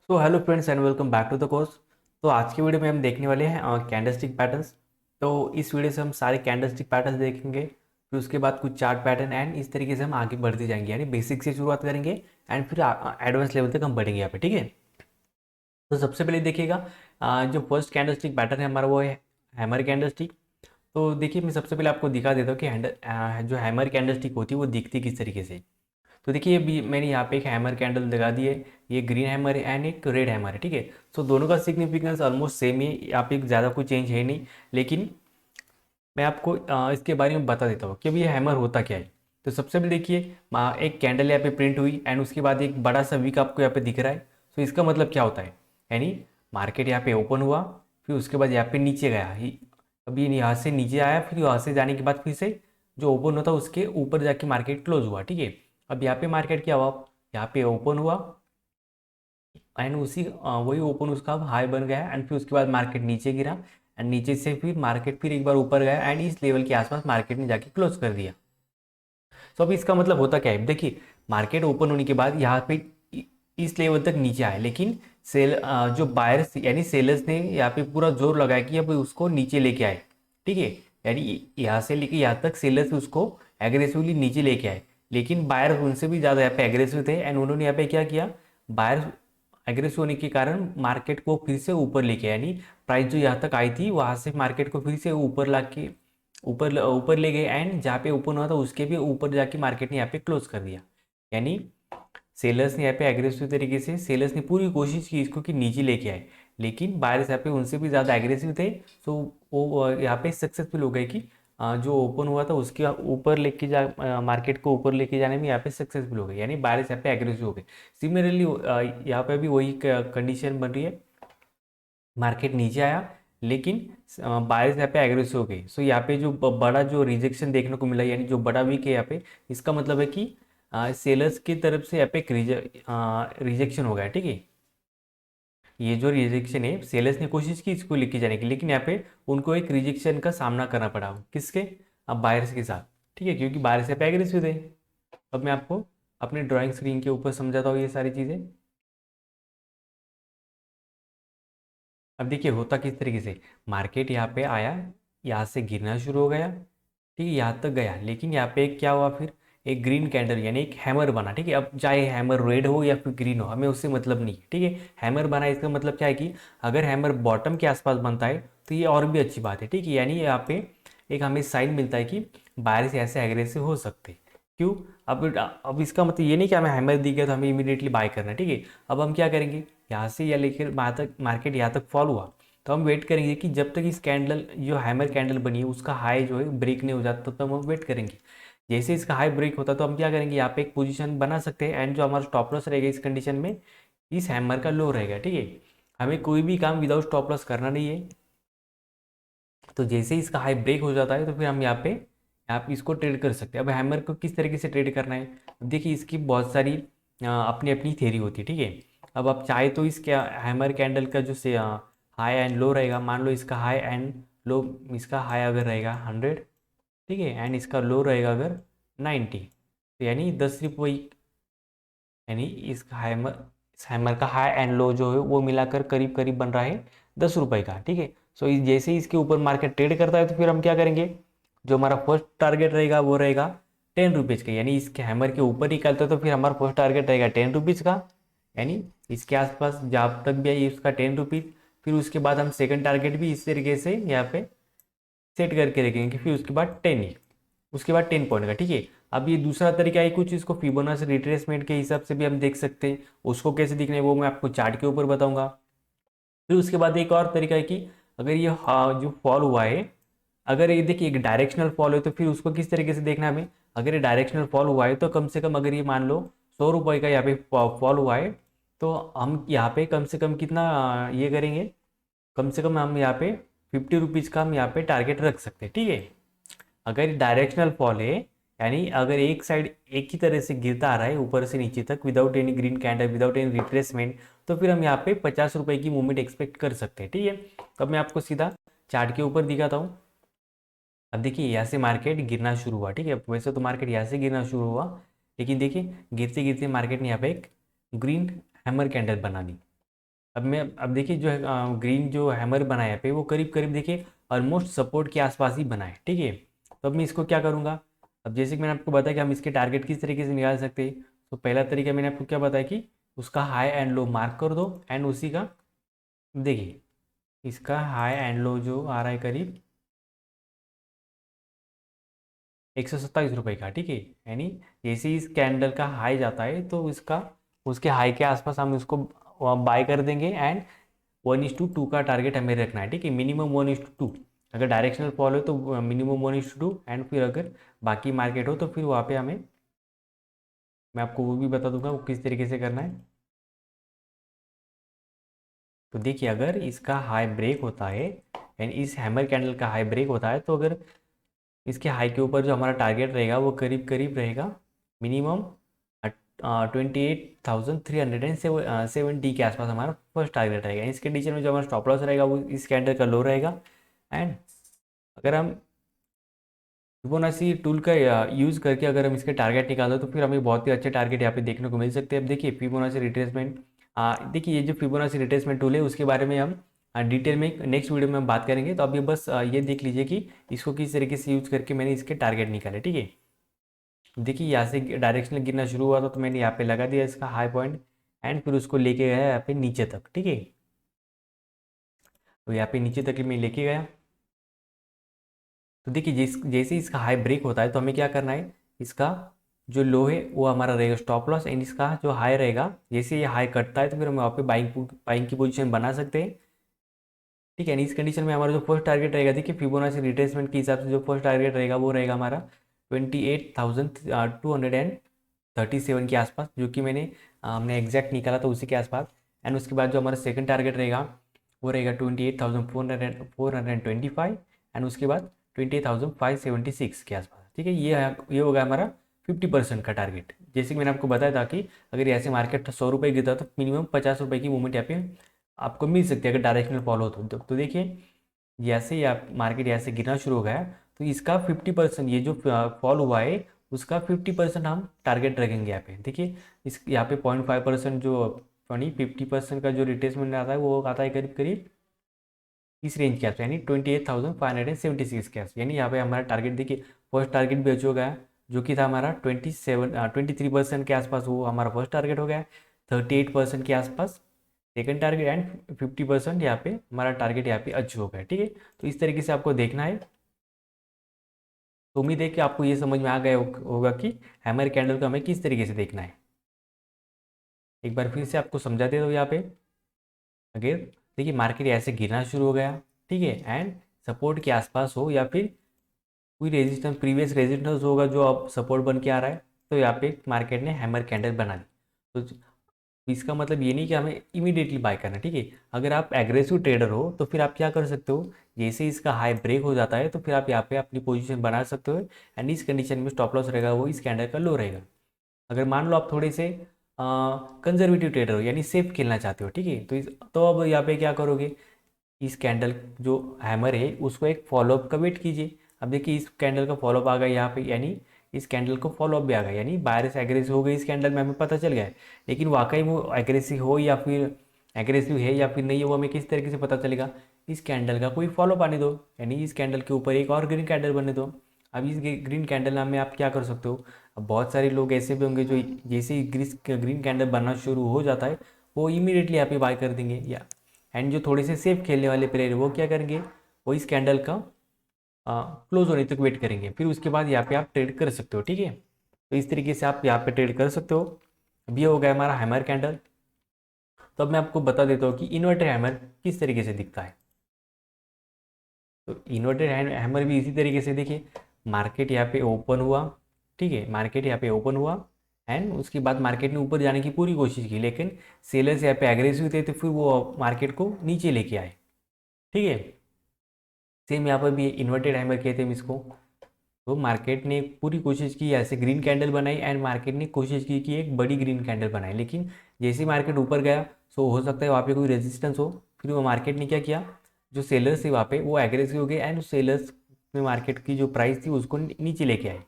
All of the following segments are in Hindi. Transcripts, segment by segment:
तो hello friends and welcome back to the course. तो आज की वीडियो में हम देखने वाले हैं कैंडलस्टिक पैटर्न्स। तो इस वीडियो से हम सारे कैंडलस्टिक पैटर्न्स देखेंगे, फिर उसके बाद कुछ चार्ट पैटर्न एंड इस तरीके से हम आगे बढ़ते जाएंगे, यानी बेसिक से शुरुआत करेंगे एंड फिर एडवांस लेवल तक हम बढ़ेंगे यहाँ पे। ठीक है, तो सबसे पहले देखिएगा जो फर्स्ट कैंडलस्टिक पैटर्न है हमारा वो है हैमर कैंडलस्टिक। तो देखिए मैं सबसे पहले आपको दिखा देता हूँ कि जो हैमर कैंडलस्टिक होती है वो दिखती किस तरीके से। तो देखिए अभी मैंने यहाँ पे एक हैमर कैंडल लगा दी है, ये ग्रीन हैमर है एंड एक रेड हैमर है। ठीक है, सो दोनों का सिग्निफिकेंस ऑलमोस्ट सेम ही है, यहाँ पे ज़्यादा कोई चेंज है नहीं। लेकिन मैं आपको इसके बारे में बता देता हूँ कि अभी ये हैमर होता क्या है। तो सबसे पहले देखिए एक कैंडल यहाँ पे प्रिंट हुई एंड उसके बाद एक बड़ा सा वीक आपको यहाँ पे दिख रहा है। तो इसका मतलब क्या होता है, यानी मार्केट यहाँ पे ओपन हुआ, फिर उसके बाद यहाँ पे नीचे गया अभी यहाँ से नीचे आया, फिर यहाँ से जाने के बाद फिर से जो ओपन होता उसके ऊपर जाके मार्केट क्लोज हुआ। ठीक है, अब यहाँ पे मार्केट क्या हुआ, यहाँ पे ओपन हुआ एंड उसी वही ओपन उसका हाई बन गया एंड फिर उसके बाद मार्केट नीचे गिरा एंड नीचे से फिर मार्केट फिर एक बार ऊपर गया एंड इस लेवल के आसपास मार्केट ने जाके क्लोज कर दिया। तो अब इसका मतलब होता क्या है, देखिए मार्केट ओपन होने के बाद यहाँ पे इस लेवल तक नीचे आया, लेकिन जो बायर्स यानी सेलर्स ने यहाँ पे पूरा जोर लगाया कि अब उसको नीचे लेके आए। ठीक है, यानी यहाँ से लेके यहाँ तक सेलर्स उसको एग्रेसिवली नीचे लेके आए, लेकिन बायर उनसे भी ज़्यादा यहाँ पे एग्रेसिव थे एंड उन्होंने यहाँ पे क्या किया, बायर एग्रेसिव होने के कारण मार्केट को फिर से ऊपर लेके आए, यानी प्राइस जो यहाँ तक आई थी वहाँ से मार्केट को फिर से ऊपर ला के ऊपर ऊपर ले गए एंड जहाँ पे ओपन हुआ था उसके भी ऊपर जाके मार्केट ने यहाँ पे क्लोज कर दिया। यानी सेलर्स ने यहाँ पे एग्रेसिव तरीके से सेलर्स ने पूरी कोशिश की इसको कि नीचे लेके आए, लेकिन बायर्स यहाँ पे उनसे भी ज़्यादा एग्रेसिव थे। सो वो यहाँ पे सक्सेसफुल हो गए कि जो ओपन हुआ था उसके ऊपर लेके जा मार्केट को ऊपर लेके जाने में यहाँ पे सक्सेसफुल हो गए, यानी बायर्स यहाँ पे एग्रेसिव हो गए। सिमिलरली यहाँ पे भी वही कंडीशन बन रही है, मार्केट नीचे आया लेकिन बायर्स यहाँ पे एग्रेसिव हो गई। सो यहाँ पे जो बड़ा जो रिजेक्शन देखने को मिला, यानी जो बड़ा वीक है यहाँ पे, इसका मतलब है कि सेलर्स की तरफ से यहाँ पे रिजेक्शन हो गया। ठीक है, ये जो रिजेक्शन है सेलर्स ने कोशिश की इसको लेके जाने की, लेकिन यहाँ पे उनको एक रिजेक्शन का सामना करना पड़ा, किसके, अब बायर्स के साथ। ठीक है, क्योंकि बायर्स यहाँ पे एग्रेसिव थे। अब मैं आपको अपने ड्राइंग स्क्रीन के ऊपर समझाता हूँ ये सारी चीज़ें। अब देखिए होता किस तरीके से, मार्केट यहाँ पे आया, यहाँ से गिरना शुरू हो गया, ठीक है, यहाँ तक गया, लेकिन यहाँ पे क्या हुआ, फिर एक ग्रीन कैंडल यानी एक हैमर बना। ठीक है, अब चाहे हैमर रेड हो या फिर ग्रीन हो हमें उससे मतलब नहीं है। ठीक है, हैमर बना इसका मतलब क्या है कि अगर हैमर बॉटम के आसपास बनता है तो ये और भी अच्छी बात है। ठीक है, यानी यहाँ पे एक हमें साइन मिलता है कि बारिश ऐसे एग्रेसिव हो सकते हैं। क्यों, अब इसका मतलब ये नहीं कि हमें हैमर दिख गया तो हमें इमीडिएटली बाय करना है। ठीक है, अब हम क्या करेंगे, यहाँ से या लेकर वहाँ तक मार्केट यहाँ तक फॉल हुआ तो हम वेट करेंगे कि जब तक इस कैंडल जो हैमर कैंडल बनी है उसका हाई जो है ब्रेक नहीं हो जाता, तब हम वेट करेंगे। जैसे इसका हाई ब्रेक होता तो हम क्या करेंगे, यहाँ पे एक पोजीशन बना सकते हैं एंड जो हमारा स्टॉप लॉस रहेगा इस कंडीशन में इस हैमर का लो रहेगा। ठीक है, हमें कोई भी काम विदाउट स्टॉप लॉस करना नहीं है। तो जैसे ही इसका हाई ब्रेक हो जाता है तो फिर हम यहाँ पे आप इसको ट्रेड कर सकते हैं। अब हैमर को किस तरीके से ट्रेड करना है, अब देखिए इसकी बहुत सारी अपनी अपनी थेरी होती है। ठीक है, अब आप चाहे तो इसके हैमर कैंडल का जो से हाई एंड लो रहेगा, मान लो इसका हाई एंड लो, इसका हाई अगर रहेगा 100, ठीक है, एंड इसका लो रहेगा अगर 90, तो यानी 10 रुपये, यानी इस हैमर का हाई एंड लो जो है वो मिलाकर करीब करीब बन रहा है 10 रुपये का। ठीक है, सो जैसे ही इसके ऊपर मार्केट ट्रेड करता है तो फिर हम क्या करेंगे, जो हमारा फर्स्ट टारगेट रहेगा वो रहेगा 10 रुपीज़ का, यानी इसके हैमर के ऊपर निकलता है तो फिर हमारा फर्स्ट टारगेट रहेगा 10 रुपीज़ का, यानी इसके आसपास जब तक भी आई इसका 10 रुपीज़। फिर उसके बाद हम सेकंड टारगेट भी इस तरीके से यहाँ पे सेट करके रखेंगे, फिर उसके बाद 10 ही, उसके बाद 10 पॉइंट का। ठीक है, अब ये दूसरा तरीका है, कुछ इसको फिबोनाची रिट्रेसमेंट के हिसाब से भी हम देख सकते हैं, उसको कैसे दिखना है वो मैं आपको चार्ट के ऊपर बताऊंगा। फिर उसके बाद एक और तरीका है कि अगर ये जो फॉल हुआ है, अगर ये देखिए एक डायरेक्शनल फॉल है तो फिर उसको किस तरीके से देखना है हमें, अगर ये डायरेक्शनल फॉल हुआ है तो कम से कम अगर ये मान लो 100 रुपये का यहाँ पे फॉल हुआ है तो हम यहाँ पे कम से कम कितना ये करेंगे, कम से कम हम यहाँ पे 50 रुपीज़ का हम यहाँ पे टारगेट रख सकते हैं। ठीक है, अगर डायरेक्शनल फॉल है, यानी अगर एक साइड एक ही तरह से गिरता आ रहा है ऊपर से नीचे तक without any green candle without any retracement, तो फिर हम यहाँ पे 50 रुपये की मूवमेंट एक्सपेक्ट कर सकते हैं। ठीक है, तो अब मैं आपको सीधा चार्ट के ऊपर दिखाता हूँ। अब देखिए यहाँ से मार्केट गिरना शुरू हुआ। ठीक है, वैसे तो मार्केट यहाँ से गिरना शुरू हुआ, लेकिन देखिए गिरते गिरते मार्केट ने यहाँ पे एक ग्रीन हैमर कैंडल बना दी। अब देखिए जो है ग्रीन जो हैमर बना है यहाँ पे वो करीब करीब देखिए ऑलमोस्ट सपोर्ट के आसपास ही बना है, ठीक है। तो अब मैं इसको क्या करूँगा, अब जैसे कि मैंने आपको बताया कि हम इसके टारगेट किस तरीके से निकाल सकते हैं। तो पहला तरीका मैंने आपको क्या बताया कि उसका हाई एंड लो मार्क कर दो, एंड उसी का देखिए इसका हाई एंड लो जो आ रहा है करीब 127 रुपये का, ठीक है। यानी जैसे ही इस कैंडल का हाई जाता है तो इसका उसके हाई के आसपास हम इसको बाय कर देंगे, एंड 1:2 का टारगेट हमें रखना है, ठीक है। मिनिमम 1:2, अगर डायरेक्शनल फॉल हो तो मिनिमम 1:2, एंड फिर अगर बाकी मार्केट हो तो फिर वहाँ पे हमें, मैं आपको वो भी बता दूंगा वो किस तरीके से करना है। तो देखिए अगर इसका हाई ब्रेक होता है एंड इस हैमर कैंडल का हाई ब्रेक होता है, तो अगर इसके हाई के ऊपर जो हमारा टारगेट रहेगा वो करीब करीब रहेगा मिनिमम 28,370 के आसपास हमारा फर्स्ट टारगेट रहेगा। इस कंडीशन में जो हमारा स्टॉप लॉस रहेगा वो इस कैंडल का लो रहेगा। एंड अगर हम फिबोनाची टूल का यूज़ करके अगर हम इसके टारगेट निकालें तो फिर हमें बहुत ही अच्छे टारगेट यहाँ पे देखने को मिल सकते हैं। अब देखिए फिबोनाची रिट्रेसमेंट, देखिए ये जो फिबोनाची रिट्रेसमेंट टूल है उसके बारे में हम डिटेल में नेक्स्ट वीडियो में हम बात करेंगे। तो अभी बस ये देख लीजिए कि इसको किस तरीके से यूज़ करके मैंने इसके टारगेट निकाले, ठीक है। देखिए यहाँ से डायरेक्शनल गिरना शुरू हुआ था तो मैंने यहाँ पे लगा दिया इसका हाई पॉइंट, एंड फिर उसको लेके गया यहाँ पे नीचे तक, ठीक है। तो यहाँ पे नीचे तक मैं लेके गया। तो देखिए जैसे इसका हाई ब्रेक होता है तो हमें क्या करना है, इसका जो लो है वो हमारा रहेगा स्टॉप लॉस, एंड इसका जो हाई रहेगा जैसे ये हाई कटता है तो फिर हम वहाँ पे बाइंग की पोजीशन बना सकते हैं, ठीक है। इस कंडीशन में हमारा जो फर्स्ट टारगेट रहेगा, देखिए फिबोनाची रिट्रेसमेंट के हिसाब से जो फर्स्ट टारगेट रहेगा वो रहेगा हमारा 28,237 के आसपास, जो कि हमने एग्जैक्ट निकाला था उसी के आसपास। एंड उसके बाद जो हमारा सेकंड टारगेट रहेगा वो रहेगा 28,425, एंड उसके बाद 28,576 के आसपास, ठीक है। ये होगा हमारा 50% का टारगेट। जैसे कि मैंने आपको बताया था कि अगर ऐसे मार्केट 100 रुपये गिरता तो मिनिमम 50 रुपये की मूवमेंट यहाँ पे आपको मिल सकती है अगर डायरेक्शनल फॉलो हो तो देखिए जैसे ही आप मार्केट यहाँ से गिरना शुरू हो गया तो इसका 50%, ये जो फॉल हुआ है उसका 50% हम टारगेट रखेंगे यहाँ पे। देखिए इस यहाँ पे 0.5% जो 50% का जो रिट्रेसमेंट आता है वो आता है करीब करीब इस रेंज के आसपास, यानी 28,576 के आसपास। यानी यहाँ पे हमारा टारगेट देखिए फर्स्ट टारगेट भी हो गया जो कि था हमारा 23% के आसपास, वो हमारा फर्स्ट टारगेट हो गया। 38% के आसपास सेकंड टारगेट, एंड 50% यहाँ पे हमारा टारगेट यहाँ पे अचीव हो गया, ठीक है। तो इस तरीके से आपको देखना है। तो उम्मीद है कि आपको ये समझ में आ गया होगा कि हैमर कैंडल को हमें किस तरीके से देखना है। एक बार फिर से आपको समझा दे दो यहाँ पे। अगर देखिए मार्केट ऐसे गिरना शुरू हो गया, ठीक है, एंड सपोर्ट के आसपास हो या फिर कोई रेजिस्टेंस प्रीवियस रेजिस्टेंस होगा जो अब सपोर्ट बन के आ रहा है, तो यहाँ पे मार्केट ने हैमर कैंडल बना दी। तो इसका मतलब ये नहीं कि हमें इमीडिएटली बाय करना है, ठीक है। अगर आप एग्रेसिव ट्रेडर हो तो फिर आप क्या कर सकते हो, जैसे ही इसका हाई ब्रेक हो जाता है तो फिर आप यहाँ पे अपनी पोजीशन बना सकते हो, एंड इस कंडीशन में स्टॉप लॉस रहेगा वो इस कैंडल का लो रहेगा। अगर मान लो आप थोड़े से कंजर्वेटिव ट्रेडर हो यानी सेफ खेलना चाहते हो, ठीक है, तो अब यहाँ पे क्या करोगे, इस कैंडल जो हैमर है उसको एक फॉलोअप का वेट कीजिए। अब देखिए इस कैंडल का फॉलोअप आ गया यहाँ पे, यानी इस कैंडल को फॉलोअप भी आ गया, यानी बायर्स एग्रेसिव हो गई इस कैंडल में, हमें पता चल गया है। लेकिन वाकई वो एग्रेसिव हो या फिर एग्रेसिव है या फिर नहीं है वो हमें किस तरीके से पता चलेगा, इस कैंडल का कोई फॉलोअप आने दो, यानी इस कैंडल के ऊपर एक और ग्रीन कैंडल बनने दो। अब इस ग्रीन कैंडल में आप क्या कर सकते हो, अब बहुत सारे लोग ऐसे भी होंगे जो जैसे ही ग्रीन कैंडल बनना शुरू हो जाता है वो इमीडिएटली यहाँ पे बाय कर देंगे, या एंड जो थोड़े से सेफ खेलने वाले प्लेयर वो क्या करेंगे, वो इस कैंडल का क्लोज होने तक वेट करेंगे, फिर उसके बाद यहाँ पे आप ट्रेड कर सकते हो, ठीक है। तो इस तरीके से आप यहाँ पे ट्रेड कर सकते हो। अब ये हो गया हमारा हैमर कैंडल। तो अब मैं आपको बता देता हूँ कि इन्वर्टर हैमर किस तरीके से दिखता है। तो इन्वर्टर हैमर भी इसी तरीके से देखिए, मार्केट यहाँ पे ओपन हुआ, ठीक है, मार्केट यहाँ पे ओपन हुआ, एंड उसके बाद मार्केट ने ऊपर जाने की पूरी कोशिश की, लेकिन सेलर्स यहाँ पे एग्रेसिव थे तो फिर वो मार्केट को नीचे लेके आए, ठीक है। सेम यहाँ पर भी इन्वर्टेड हैमर कहते हैं इसको। तो मार्केट ने पूरी कोशिश की ऐसे ग्रीन कैंडल बनाई, एंड मार्केट ने कोशिश की कि एक बड़ी ग्रीन कैंडल बनाए, लेकिन जैसे ही मार्केट ऊपर गया सो हो सकता है वहाँ पे कोई रेजिस्टेंस हो, फिर वो मार्केट ने क्या किया, जो सेलर्स थे वहाँ पे वो एग्रेसिव हो गए, एंड सेलर्स में मार्केट की जो प्राइस थी उसको नीचे लेके आए।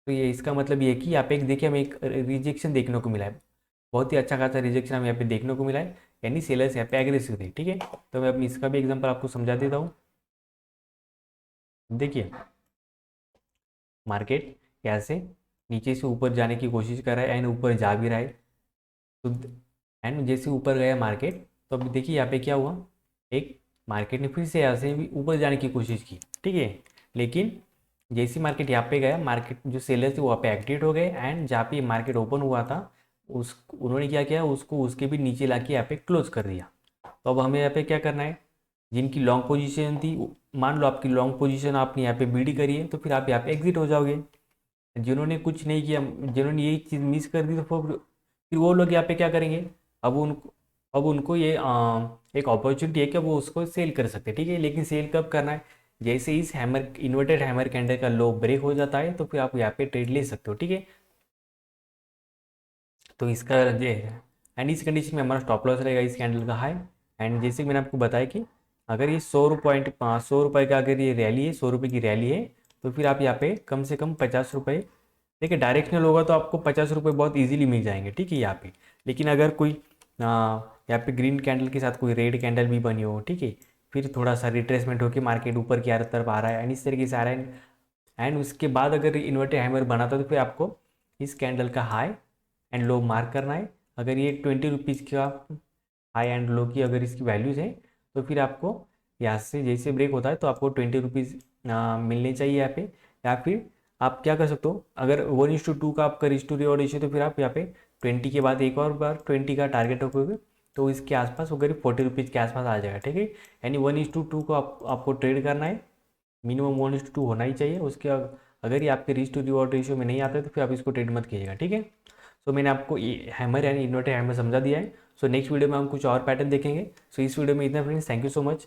तो ये इसका मतलब ये है कि यहाँ पे एक देखिए हमें एक रिजेक्शन देखने को मिला है, बहुत ही अच्छा खासा रिजेक्शन हमें यहाँ पे देखने को मिला है। यानी सेलर्स यहाँ पे एग्रेसिव थे। ठीक है, तो मैं अपनी इसका भी एग्जांपल आपको समझा देता हूँ। देखिए मार्केट यहाँ से नीचे से ऊपर जाने की कोशिश कर रहा है एंड ऊपर जा भी रहा है। तो एंड जैसे ऊपर गया मार्केट, तो अभी देखिए यहाँ पे क्या हुआ, एक मार्केट ने फिर से यहाँ से भी ऊपर जाने की कोशिश की। ठीक है, लेकिन जैसी मार्केट यहाँ पे गया, मार्केट जो सेलर थे वहाँ पे एक्टिवेट हो गए एंड जहाँ पे मार्केट ओपन हुआ था उस उन्होंने क्या किया, उसको उसके भी नीचे ला के यहाँ पे क्लोज कर दिया। तो अब हमें यहाँ पे क्या करना है, जिनकी लॉन्ग पोजीशन थी, मान लो आपकी लॉन्ग पोजीशन आपने यहाँ पे बीडी करी है, तो फिर आप यहाँ पे एग्जिट हो जाओगे। जिन्होंने कुछ नहीं किया, जिन्होंने यही चीज़ मिस कर दी, तो फिर वो लोग यहाँ पे क्या करेंगे, अब उनको ये एक अपॉर्चुनिटी है कि वो उसको सेल कर सकते हैं। ठीक है, लेकिन सेल कब करना है, जैसे इस हैमर इन्वर्टेड हैमर कैंडल का लो ब्रेक हो जाता है, तो फिर आप यहाँ पे ट्रेड ले सकते हो। ठीक है, तो इसका ये है एंड इस कंडीशन में हमारा स्टॉप लॉस रहेगा इस कैंडल का हाई। एंड जैसे कि मैंने आपको बताया कि अगर ये 100 रुपये का अगर ये रैली है, 100 रुपये की रैली है, तो फिर आप यहाँ पे कम से कम 50 रुपये, देखिए डायरेक्शनल होगा तो आपको 50 रुपये बहुत इजीली मिल जाएंगे। ठीक है, यहाँ पे लेकिन अगर कोई यहाँ पे ग्रीन कैंडल के साथ कोई रेड कैंडल भी बनी हो, ठीक है, फिर थोड़ा सा रिट्रेसमेंट होकर मार्केट ऊपर की तरफ आ रहा है एंड इस तरीके से आ रहा है एंड उसके बाद अगर इन्वर्टेड हैमर बनाता है, तो फिर आपको इस कैंडल का हाई एंड लो मार्क करना है। अगर ये 20 रुपीज़ का हाई एंड लो की अगर इसकी वैल्यूज़ है, तो फिर आपको यहाँ से जैसे ब्रेक होता है तो आपको 20 रुपीज़ मिलने चाहिए यहाँ पे। या फिर आप क्या कर सकते हो, अगर 1:2 का आपका रिस्क टू रिवॉर्ड रेशियो, तो फिर आप यहाँ पे 20 के बाद एक और बार 20 का टारगेट रखोगे, तो इसके आसपास वो करीब 40 रुपीज़ के आसपास आ जाएगा। ठीक है, यानी 1:2 को आपको ट्रेड करना है, मिनिमम 1:2 होना ही चाहिए। उसके अगर ये आपके रिस्क टू रिवॉर्ड रेशियो में नहीं आता है, तो फिर आप इसको ट्रेड मत कीजिएगा। ठीक है, सो मैंने आपको ये हैमर यानी इन्वर्टेड हैमर समझा दिया है। सो नेक्स्ट वीडियो में हम कुछ और पैटर्न देखेंगे। सो इस वीडियो में इतना friends, thank you so much.